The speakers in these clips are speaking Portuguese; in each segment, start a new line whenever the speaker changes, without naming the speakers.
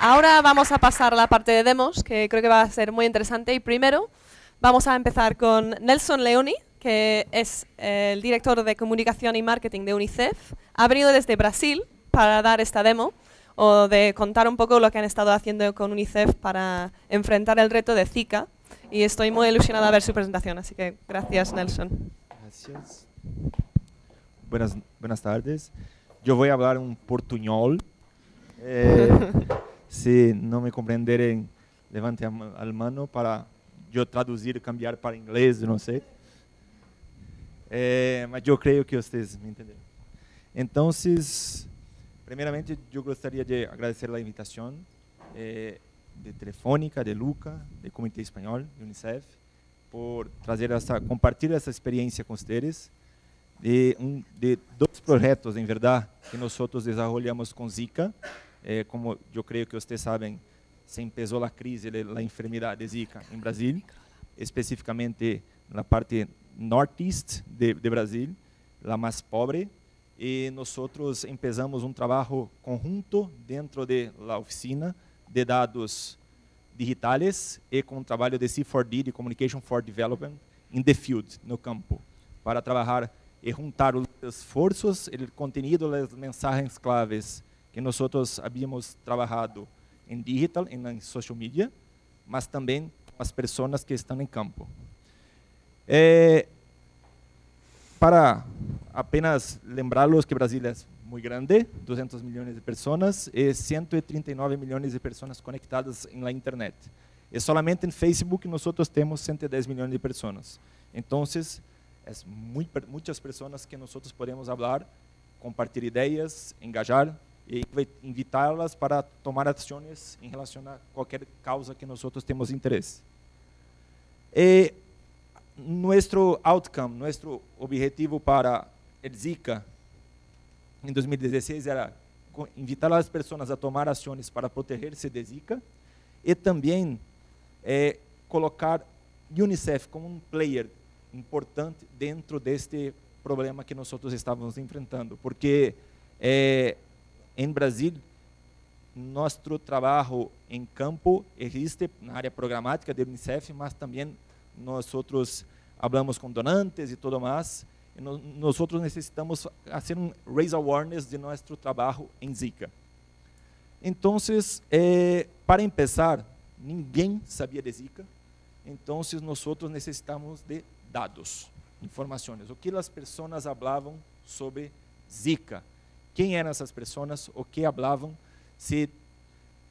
Ahora vamos a pasar a la parte de demos, que creo que va a ser muy interesante. Y primero vamos a empezar con Nelson Leoni, que es el director de comunicación y marketing de UNICEF. Ha venido desde Brasil para dar esta demo, o de contar un poco lo que han estado haciendo con UNICEF para enfrentar el reto de Zika. Y estoy muy ilusionada a ver su presentación, así que gracias, Nelson.
Gracias. Buenas tardes. Yo voy a hablar un portuñol. Si no me comprenderem, levante a mano para eu traduzir e cambiar para inglês, não sei. Mas eu creio que vocês me entenderam. Então, primeiramente, eu gostaria de agradecer a invitação de Telefônica, de Luca, do Comitê Espanhol, de UNICEF, por trazer compartilhar essa experiência com vocês de dois projetos, em verdade, que nós desenvolvemos com Zika. Como eu creio que vocês sabem, se empezou a crise da enfermidade de Zika em Brasil, especificamente na parte northeast de Brasil, a mais pobre, e nós empezamos um trabalho conjunto dentro da oficina de dados digitais e com o trabalho de C4D, de Communication for Development, in the field, no campo, para trabalhar e juntar os esforços, o conteúdo, as mensagens claves que nós havíamos trabalhado em digital, em social media, mas também as pessoas que estão em campo. Para apenas lembrá-los que Brasil é muito grande, 200 milhões de pessoas e 139 milhões de pessoas conectadas na internet. E solamente em Facebook nós temos 110 milhões de pessoas. Então, muitas pessoas que nós podemos falar, compartilhar ideias, engajar e invitá-las para tomar ações em relação a qualquer causa que nós temos interesse. Nosso outcome, nosso objetivo para o Zika em 2016 era invitar as pessoas a tomar ações para proteger-se de Zika e também colocar UNICEF como um player importante dentro deste problema que nós estávamos enfrentando, porque em Brasil, nosso trabalho em campo existe na área programática da UNICEF, mas também nós falamos com donantes e tudo mais. E nós necessitamos fazer raise awareness de nosso trabalho em Zika. Então, para começar, ninguém sabia de Zika. Então, nós necessitamos de dados, informações. O que as pessoas falavam sobre Zika? Quem eram essas pessoas, o que falavam, se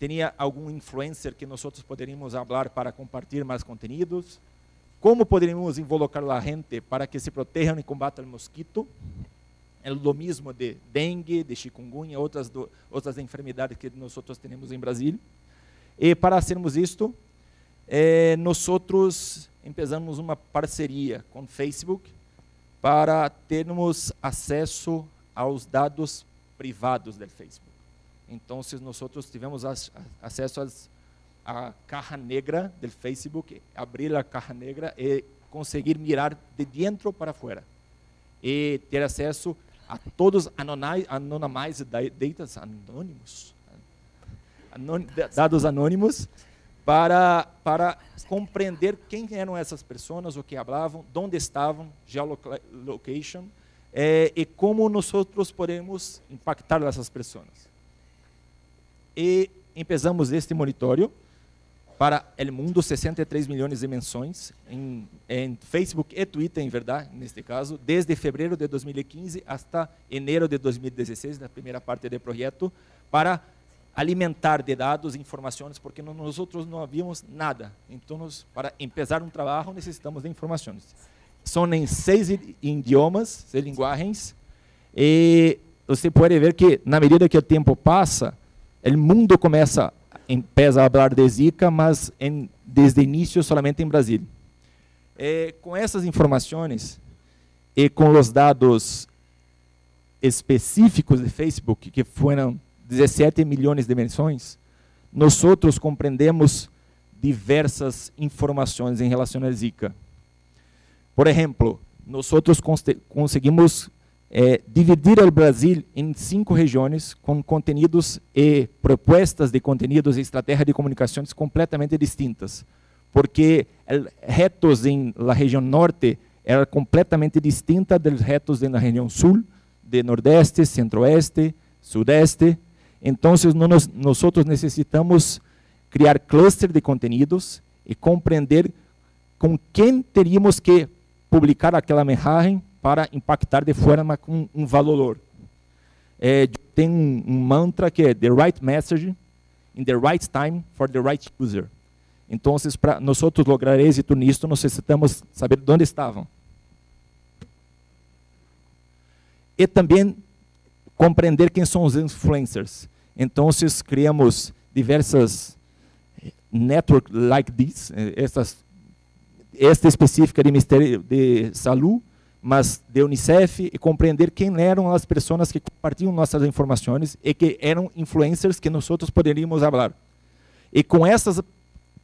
tinha algum influencer que nós poderíamos falar para compartilhar mais conteúdos, como poderíamos involucrar a gente para que se protejam e combatam o mosquito, o mesmo de dengue, de chikungunya, outras enfermidades que nós temos em Brasil. E para fazermos isto, nós começamos uma parceria com o Facebook para termos acesso aos dados privados do Facebook. Então, nós tivemos acesso à caixa negra do Facebook, abrir a caixa negra e conseguir mirar de dentro para fora e ter acesso a todos anonymized dados anônimos para compreender quem eram essas pessoas, o que falavam, onde estavam, geolocation, e como nós podemos impactar essas pessoas. E começamos este monitório para o mundo, 63 milhões de menções em Facebook e Twitter, em verdade, neste caso, desde fevereiro de 2015 até janeiro de 2016, na primeira parte do projeto, para alimentar de dados e informações, porque nós não havíamos nada. Então, para começar um trabalho, necessitamos de informações. São em 6 idiomas, 6 linguagens, e você pode ver que, na medida que o tempo passa, o mundo começa a falar de Zika, mas desde o início somente em Brasil. Com essas informações e com os dados específicos de Facebook, que foram 17 milhões de menções, nós compreendemos diversas informações em relação a Zika. Por exemplo, nós conseguimos dividir o Brasil em 5 regiões com contenidos e propostas de conteúdos e estratégias de comunicações completamente distintas, porque os retos na região norte eram completamente distintos dos retos na região sul, de nordeste, centro-oeste, sudeste. Então, nós necessitamos criar cluster de conteúdos e compreender com quem teríamos que publicar aquela mensagem para impactar de forma com um valor. Tem um mantra que é the right message in the right time for the right user. Então, para nós lograr êxito nisso, nós necessitamos saber onde estavam. E também compreender quem são os influencers. Então, criamos diversas networks like this, esta específica de Ministério de Saúde, mas de Unicef, e compreender quem eram as pessoas que compartilham nossas informações e que eram influencers que nós poderíamos falar. E com essas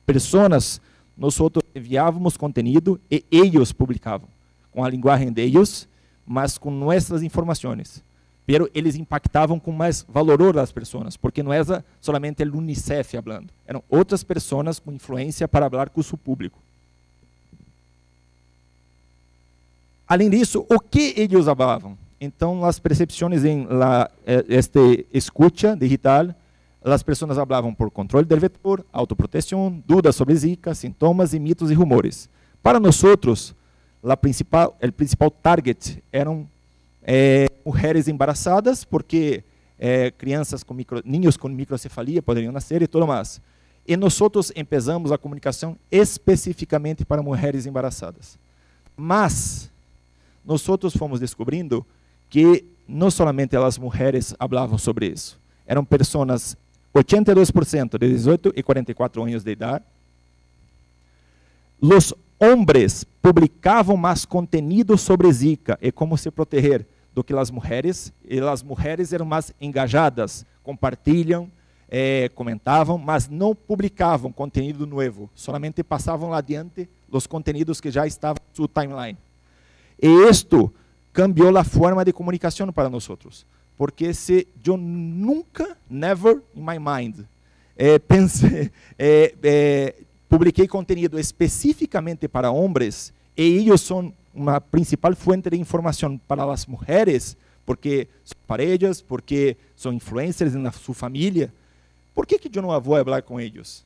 pessoas, nós enviávamos conteúdo e eles publicavam, com a linguagem deles, mas com nossas informações. Pero eles impactavam com mais valor das pessoas, porque não era somente o Unicef falando, eram outras pessoas com influência para falar com o seu público. Além disso, o que eles falavam? Então, as percepções em escuta digital, as pessoas falavam por controle do vetor, autoproteção, dúvidas sobre Zika, sintomas e mitos e rumores. Para nós, o principal target eram mulheres embaraçadas, porque ninhos com microcefalia poderiam nascer e tudo mais. E nós começamos a comunicação especificamente para mulheres embaraçadas. Mas nós fomos descobrindo que não somente as mulheres falavam sobre isso. Eram pessoas, 82% de 18 e 44 anos de idade. Os homens publicavam mais conteúdo sobre Zika e como se proteger do que as mulheres, e as mulheres eram mais engajadas, compartilham, comentavam, mas não publicavam conteúdo novo, somente passavam adiante os conteúdos que já estavam em sua timeline. E isto cambiou a forma de comunicação para nós, porque se eu nunca, never in my mind, publiquei conteúdo especificamente para homens, e eles são uma principal fonte de informação para as mulheres, porque são parejas, porque são influencers na sua família, por que eu não vou falar com eles?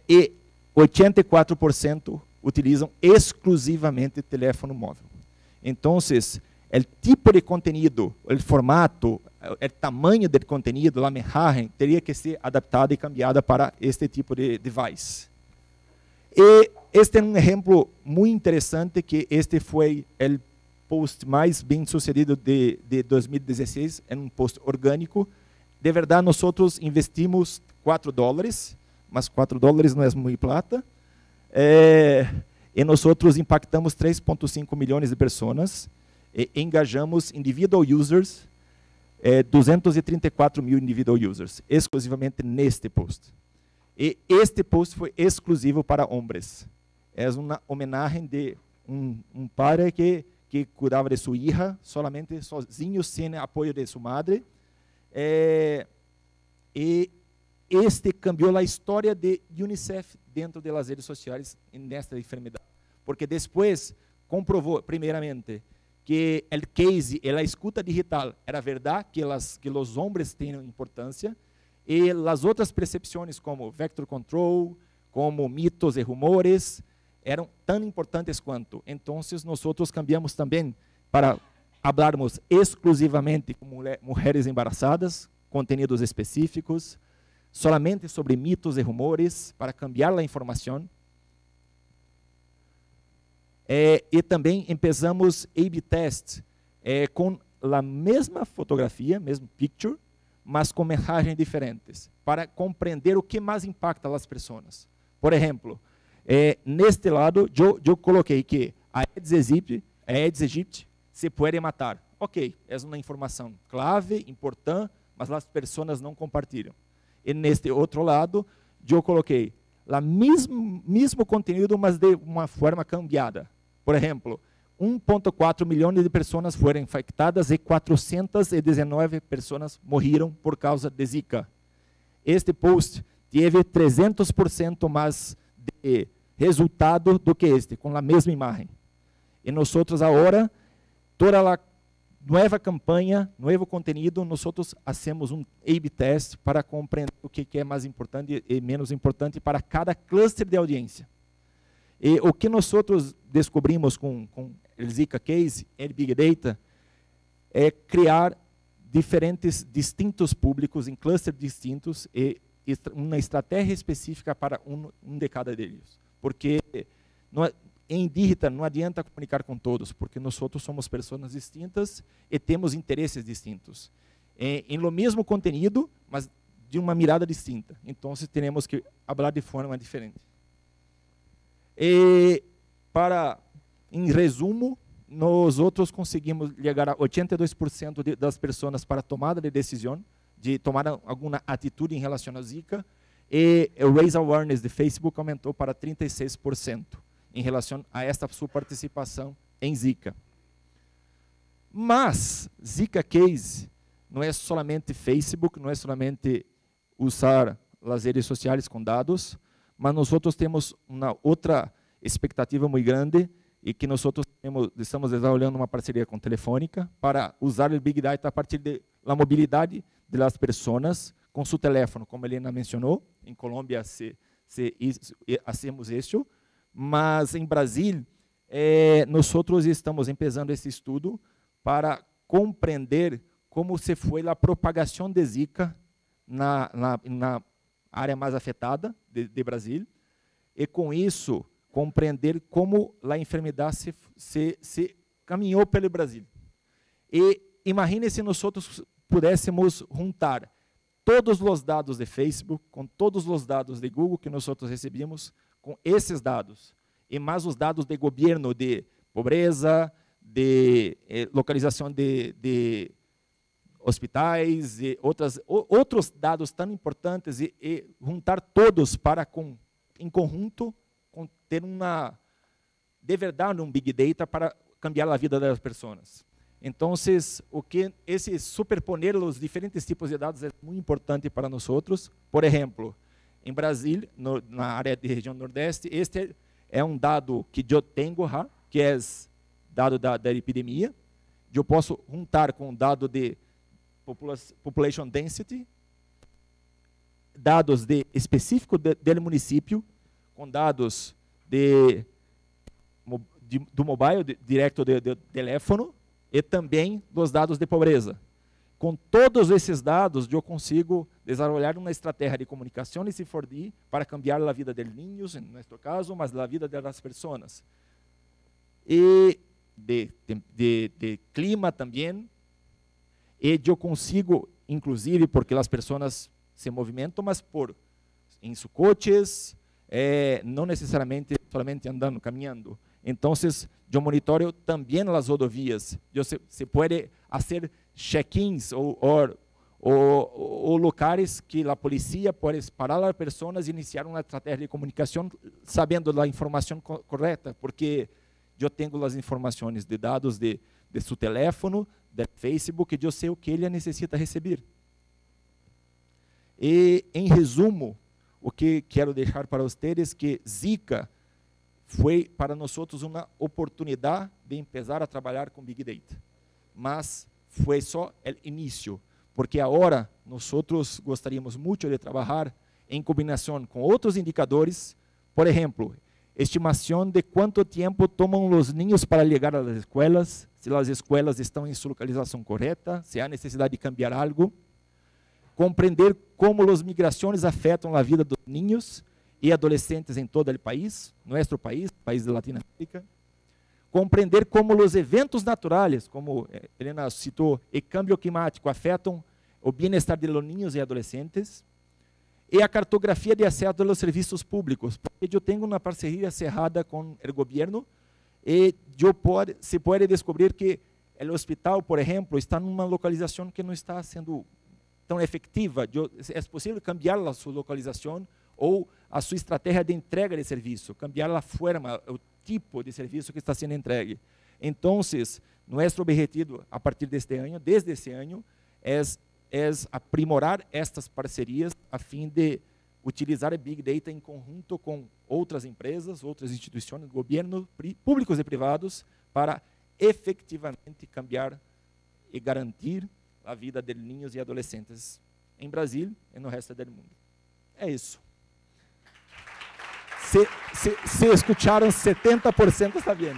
E 84% utilizam exclusivamente telefone móvel. Então, o tipo de conteúdo, o formato, o tamanho do conteúdo, a mensagem, teria que ser adaptada e cambiada para este tipo de device. E este é um exemplo muito interessante, que este foi o post mais bem sucedido de 2016, é um post orgânico. De verdade, nós investimos $4, mas $4 não é muito plata. E nós impactamos 3,5 milhões de pessoas e engajamos individual users, 234 mil individual users, exclusivamente neste post. E este post foi exclusivo para homens. É uma homenagem de um pai que cuidava de sua filha, solamente sozinho, sem apoio de sua madre. E este cambiou a história de Unicef dentro das redes sociais nesta enfermidade. Porque depois comprovou, primeiramente, que o case e a escuta digital era verdade, que os homens têm importância, e as outras percepções, como vector control, como mitos e rumores, eram tão importantes quanto. Então, nós cambiamos também para falarmos exclusivamente com mulheres embaraçadas, conteúdos específicos, solamente sobre mitos e rumores, para cambiar a informação. E também começamos A/B test com a mesma fotografia, mesmo picture, mas com mensagens diferentes, para compreender o que mais impacta as pessoas. Por exemplo, neste lado, eu coloquei que a Aedes aegypti se pode matar. Ok, é uma informação clave, importante, mas as pessoas não compartilham. E neste outro lado, eu coloquei o mesmo conteúdo, mas de uma forma cambiada. Por exemplo, 1,4 milhões de pessoas foram infectadas e 419 pessoas morreram por causa de Zika. Este post teve 300% mais de resultado do que este, com a mesma imagem. E nós agora, toda a nova campanha, novo conteúdo, nós fazemos um A/B test para compreender o que é mais importante e menos importante para cada cluster de audiência. E o que nós descobrimos com o Zika Case e Big Data é criar distintos públicos em clusters distintos e uma estratégia específica para um de cada deles. Porque em digital não adianta comunicar com todos, porque nós somos pessoas distintas e temos interesses distintos. Em lo mesmo conteúdo, mas de uma mirada distinta. Então, temos que falar de forma diferente. Em resumo, nós conseguimos chegar a 82% das pessoas para tomada de decisão, de tomar alguma atitude em relação a Zika, e o Raise Awareness de Facebook aumentou para 36% em relação a esta sua participação em Zika. Mas Zika Case não é somente Facebook, não é somente usar as redes sociais com dados, mas nós temos uma outra expectativa muito grande e que nós estamos desenvolvendo uma parceria com Telefônica para usar o Big Data a partir da mobilidade das pessoas com seu telefone, como a Helena mencionou. Em Colômbia fazemos isso, mas em Brasil nós estamos começando esse estudo para compreender como se foi a propagação de Zika na área mais afetada de Brasil, e com isso compreender como a enfermidade se caminhou pelo Brasil. E imagine se nós pudéssemos juntar todos os dados de Facebook, com todos os dados de Google que nós recebíamos, com esses dados, e mais os dados de governo, de pobreza, de localização de hospitais, e outros dados tão importantes, e juntar todos para, em conjunto, ter de verdade um Big Data para cambiar a vida das pessoas. Então, esse superponer os diferentes tipos de dados é muito importante para nós. Por exemplo, em Brasil, na área de região Nordeste, este é um dado que eu tenho, que é dado da epidemia. Eu posso juntar com dado de population density, dados específicos do município, com dados do mobile, direto do telefone, e também dos dados de pobreza. Com todos esses dados, eu consigo desenvolver uma estratégia de comunicação, e se for para cambiar a vida dos niños, em nosso caso, mas a vida das pessoas. E de clima também. E eu consigo, inclusive, porque as pessoas se movimentam, mas em seus coches, não necessariamente solamente andando, caminhando. Então, eu monitoro também as rodovias. Se pode fazer check-ins ou locais que a polícia pode parar as pessoas e iniciar uma estratégia de comunicação sabendo da informação correta, porque eu tenho as informações de dados de seu telefone, do Facebook, e eu sei o que ele necessita receber. E, em resumo, o que quero deixar para vocês é que Zika foi para nós uma oportunidade de começar a trabalhar com Big Data. Mas foi só o início, porque agora nós gostaríamos muito de trabalhar em combinação com outros indicadores, por exemplo, estimação de quanto tempo tomam os niños para chegar às escolas, se as escolas estão em sua localização correta, se há necessidade de cambiar algo, compreender como as migrações afetam a vida dos niños e adolescentes em todo o país, nosso país, país da Latinoamérica, compreender como os eventos naturais, como Helena citou, e câmbio climático afetam o bem-estar de los niños e adolescentes, e a cartografia de acesso aos serviços públicos, porque eu tenho uma parceria cerrada com o governo, e se pode descobrir que o hospital, por exemplo, está numa localização que não está sendo tão efetiva. É possível cambiar a sua localização ou a sua estratégia de entrega de serviço, cambiar a forma, o tipo de serviço que está sendo entregue. Entonces, nuestro objetivo a partir de este año, desde ese año, es aprimorar estas parcerias a fim de utilizar a Big Data em conjunto com outras empresas, outras instituições, governos públicos e privados, para efetivamente cambiar e garantir a vida de niños e adolescentes em Brasil e no resto do mundo. É isso. Se escutaram, 70% está bem.